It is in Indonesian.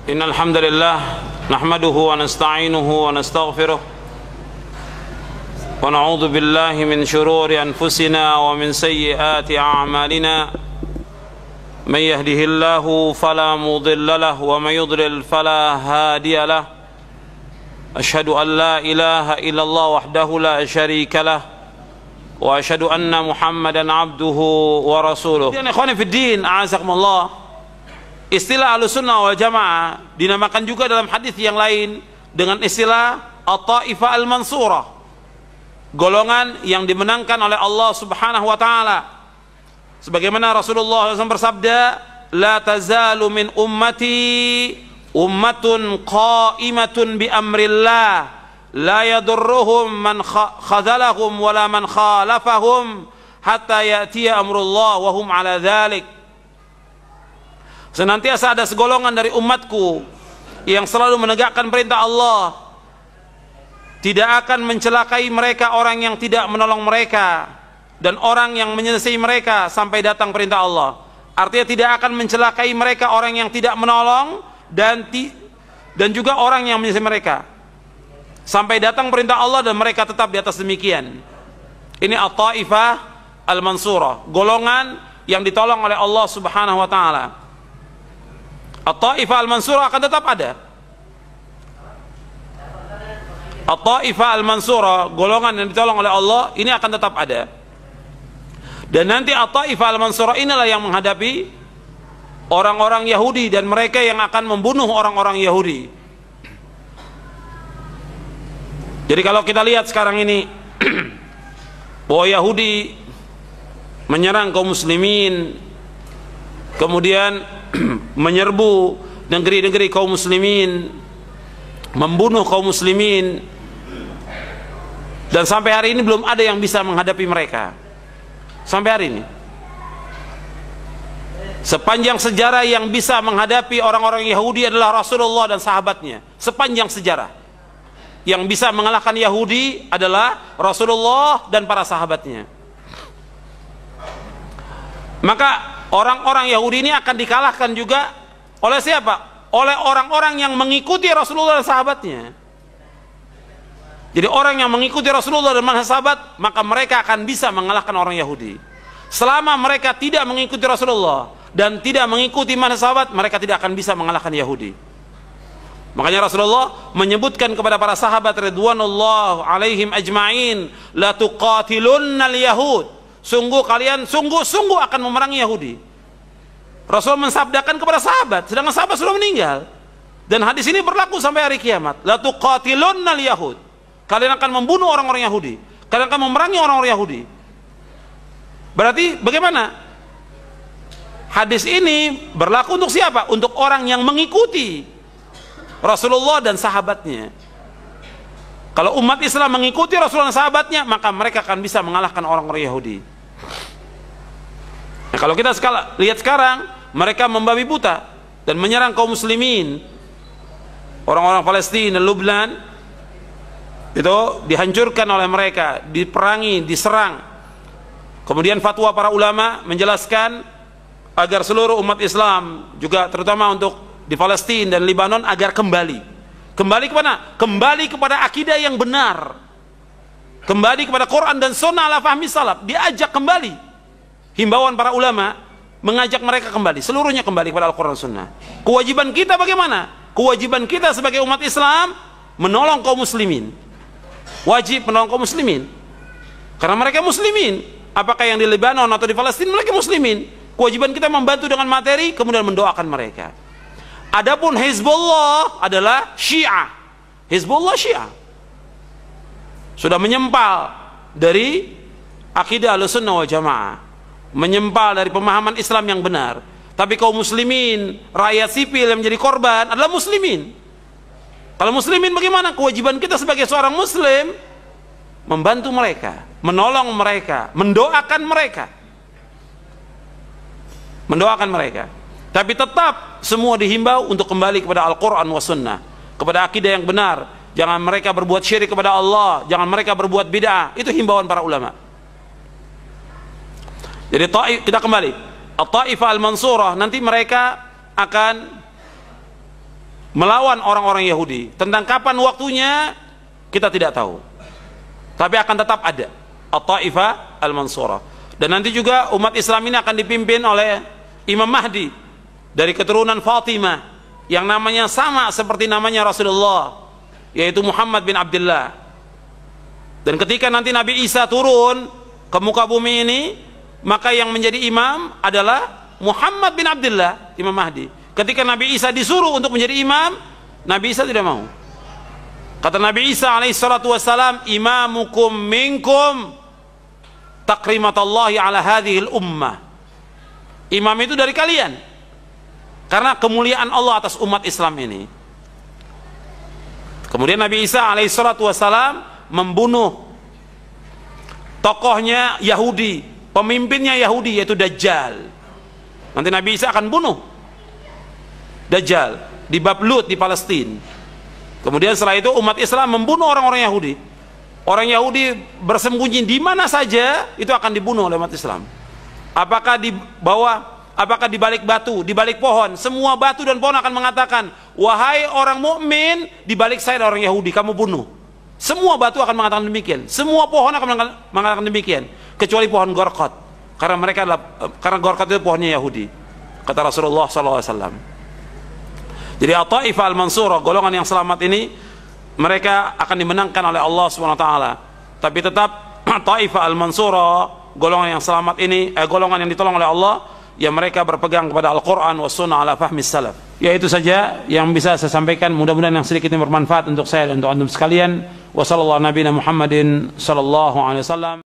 إن الحمد لله نحمده ونستعينه ونستغفره ونعوذ بالله من شرور أنفسنا ومن سيئات أعمالنا من يهده الله فلا مضل له ومن يضلل فلا هادي له أشهد أن لا إله إلا الله وحده لا شريك له وأشهد أن محمدا عبده ورسوله. Ikhwani fi din, a'azakumullah. Istilah Ahlussunnah wal Jamaah dinamakan juga dalam hadis yang lain dengan istilah At-Taifah Al-Mansurah, golongan yang dimenangkan oleh Allah Subhanahu wa taala. Sebagaimana Rasulullah SAW bersabda, "La tazalu min ummati ummatun qa'imatun bi amrillah la yadurruhum man khazalahum wala man khalafahum hatta ya'tiya amrullah wa hum ala dhalik." Senantiasa ada segolongan dari umatku yang selalu menegakkan perintah Allah, tidak akan mencelakai mereka orang yang tidak menolong mereka dan orang yang menyelesaikan mereka sampai datang perintah Allah. Artinya tidak akan mencelakai mereka orang yang tidak menolong dan juga orang yang menyelesaikan mereka sampai datang perintah Allah dan mereka tetap di atas demikian. Ini At-Taifah Al-Mansurah, golongan yang ditolong oleh Allah Subhanahu wa taala. At-Taifah Al-Mansurah akan tetap ada. At-Taifah Al-Mansurah, golongan yang ditolong oleh Allah, ini akan tetap ada. Dan nanti At-Taifah Al-Mansurah inilah yang menghadapi orang-orang Yahudi dan mereka yang akan membunuh orang-orang Yahudi. Jadi kalau kita lihat sekarang ini bahwa Yahudi menyerang kaum muslimin, kemudian menyerbu negeri-negeri kaum muslimin, membunuh kaum muslimin, dan sampai hari ini belum ada yang bisa menghadapi mereka. Sampai hari ini sepanjang sejarah yang bisa menghadapi orang-orang Yahudi adalah Rasulullah dan sahabatnya. Sepanjang sejarah yang bisa mengalahkan Yahudi adalah Rasulullah dan para sahabatnya. Maka orang-orang Yahudi ini akan dikalahkan juga oleh siapa? Oleh orang-orang yang mengikuti Rasulullah dan sahabatnya. Jadi orang yang mengikuti Rasulullah dan sahabat, maka mereka akan bisa mengalahkan orang Yahudi. Selama mereka tidak mengikuti Rasulullah dan tidak mengikuti sahabat, mereka tidak akan bisa mengalahkan Yahudi. Makanya Rasulullah menyebutkan kepada para sahabat ridwanullah alaihim ajma'in, la tuqatilunnal yahud, sungguh kalian sungguh-sungguh akan memerangi Yahudi. Rasul mensabdakan kepada sahabat, sedangkan sahabat sudah meninggal. Dan hadis ini berlaku sampai hari kiamat. La tuqatilunnal yahud, kalian akan membunuh orang-orang Yahudi, kalian akan memerangi orang-orang Yahudi. Berarti bagaimana? Hadis ini berlaku untuk siapa? Untuk orang yang mengikuti Rasulullah dan sahabatnya. Kalau umat Islam mengikuti Rasulullah dan sahabatnya, maka mereka akan bisa mengalahkan orang-orang Yahudi. Nah, kalau kita lihat sekarang, mereka membabi buta dan menyerang kaum muslimin. Orang-orang Palestina, Lubnan itu dihancurkan oleh mereka, diperangi, diserang. Kemudian fatwa para ulama menjelaskan agar seluruh umat Islam, juga terutama untuk di Palestina dan Lebanon, agar kembali kemana? Kembali kepada akidah yang benar, kembali kepada Quran dan Sunnah ala fahmi salaf. Diajak kembali. Himbauan para ulama mengajak mereka kembali, seluruhnya kembali kepada Al-Quran dan Sunnah. Kewajiban kita bagaimana? Kewajiban kita sebagai umat Islam menolong kaum muslimin. Wajib menolong kaum muslimin karena mereka muslimin. Apakah yang di Lebanon atau di Palestina, mereka muslimin. Kewajiban kita membantu dengan materi, kemudian mendoakan mereka. Adapun Hizbullah adalah Syiah. Hizbullah Syiah sudah menyempal dari akidah Ahlussunnah wal Jamaah, menyempal dari pemahaman Islam yang benar. Tapi kaum muslimin, rakyat sipil yang menjadi korban adalah muslimin. Kalau muslimin bagaimana? Kewajiban kita sebagai seorang muslim membantu mereka, menolong mereka, mendoakan mereka. Mendoakan mereka. Tapi tetap semua dihimbau untuk kembali kepada Al-Quran wa Sunnah, kepada akidah yang benar. Jangan mereka berbuat syirik kepada Allah, jangan mereka berbuat bid'ah. Itu himbauan para ulama. Jadi kita kembali At-Taifah Al-Mansurah, nanti mereka akan melawan orang-orang Yahudi. Tentang kapan waktunya kita tidak tahu, tapi akan tetap ada At-Taifah Al-Mansurah. Dan nanti juga umat Islam ini akan dipimpin oleh Imam Mahdi dari keturunan Fatimah, yang namanya sama seperti namanya Rasulullah, yaitu Muhammad bin Abdullah. Dan ketika nanti Nabi Isa turun ke muka bumi ini, maka yang menjadi imam adalah Muhammad bin Abdullah, Imam Mahdi. Ketika Nabi Isa disuruh untuk menjadi imam, Nabi Isa tidak mau. Kata Nabi Isa alaihissalatu wassalam, imamukum minkum takrimatallahi ala hadhil ummah. Imam itu dari kalian, karena kemuliaan Allah atas umat Islam ini. Kemudian Nabi Isa alaihissalatu wassalam membunuh tokohnya Yahudi, pemimpinnya Yahudi, yaitu Dajjal. Nanti Nabi Isa akan bunuh Dajjal di bab Lut di Palestina. Kemudian setelah itu umat Islam membunuh orang-orang Yahudi. Orang Yahudi bersembunyi di mana saja, itu akan dibunuh oleh umat Islam. Apakah di bawah, apakah di balik batu, di balik pohon, semua batu dan pohon akan mengatakan, wahai orang mukmin, di balik saya ada orang Yahudi, kamu bunuh. Semua batu akan mengatakan demikian, semua pohon akan mengatakan demikian, kecuali pohon Gorqat, karena Gorqat itu pohonnya Yahudi, kata Rasulullah SAW. Jadi At-Taifah Al-Mansurah, golongan yang selamat ini, mereka akan dimenangkan oleh Allah SWT. Tapi tetap Taifah Al-Mansurah, golongan yang selamat ini, golongan yang ditolong oleh Allah, yang mereka berpegang kepada Al-Quran wa Sunnah ala fahmi salaf. Ya, itu saja yang bisa saya sampaikan. Mudah-mudahan yang sedikit ini bermanfaat untuk saya dan untuk antum sekalian. Wa sallallahu nabiyana Muhammadin sallallahu alaihi wasallam.